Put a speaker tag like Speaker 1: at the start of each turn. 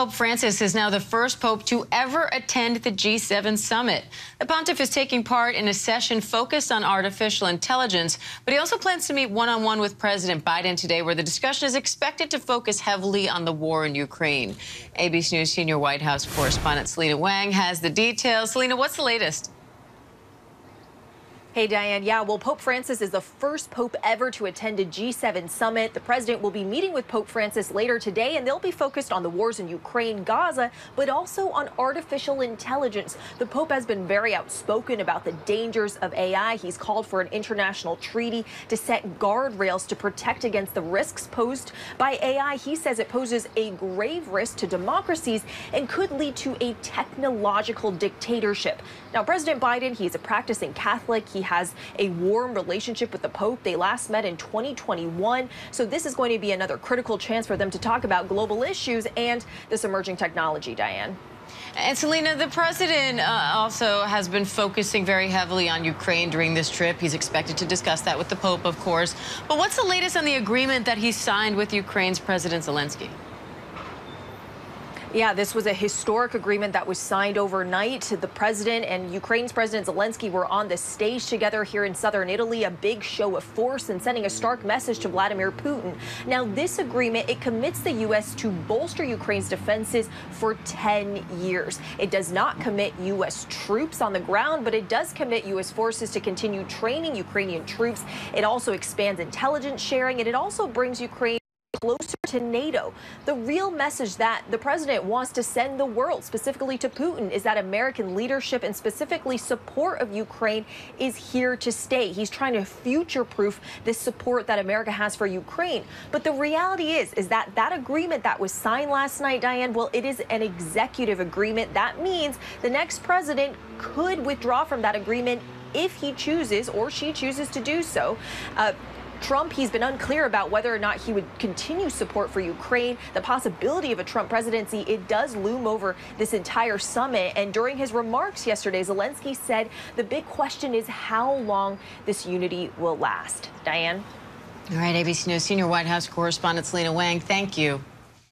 Speaker 1: Pope Francis is now the first pope to ever attend the G7 summit. The pontiff is taking part in a session focused on artificial intelligence, but he also plans to meet one-on-one with President Biden today, where the discussion is expected to focus heavily on the war in Ukraine. ABC News senior White House correspondent Selena Wang has the details. Selena, what's the latest?
Speaker 2: Hey, Diane. Yeah, well, Pope Francis is the first pope ever to attend a G7 summit. The president will be meeting with Pope Francis later today, and they'll be focused on the wars in Ukraine, Gaza, but also on artificial intelligence. The pope has been very outspoken about the dangers of AI. He's called for an international treaty to set guardrails to protect against the risks posed by AI. He says it poses a grave risk to democracies and could lead to a technological dictatorship. Now, President Biden, he's a practicing Catholic. He has a warm relationship with the Pope. They last met in 2021. So this is going to be another critical chance for them to talk about global issues and this emerging technology, Diane.
Speaker 1: And Selena, the president also has been focusing very heavily on Ukraine during this trip. He's expected to discuss that with the Pope, of course. But what's the latest on the agreement that he signed with Ukraine's President Zelensky?
Speaker 2: Yeah, this was a historic agreement that was signed overnight. The president and Ukraine's President Zelensky were on the stage together here in southern Italy, a big show of force and sending a stark message to Vladimir Putin. Now, this agreement, it commits the U.S. to bolster Ukraine's defenses for 10 years. It does not commit U.S. troops on the ground, but it does commit U.S. forces to continue training Ukrainian troops. It also expands intelligence sharing, and it also brings Ukraine closer to NATO. The real message that the president wants to send the world, specifically to Putin, is that American leadership and specifically support of Ukraine is here to stay. He's trying to future-proof this support that America has for Ukraine. But the reality is that that agreement that was signed last night, Diane, well, it is an executive agreement. That means the next president could withdraw from that agreement if he chooses or she chooses to do so. Trump, he's been unclear about whether or not he would continue support for Ukraine. The possibility of a Trump presidency, it does loom over this entire summit. And during his remarks yesterday, Zelensky said the big question is how long this unity will last. Diane?
Speaker 1: All right, ABC News senior White House correspondent Selena Wang, thank you.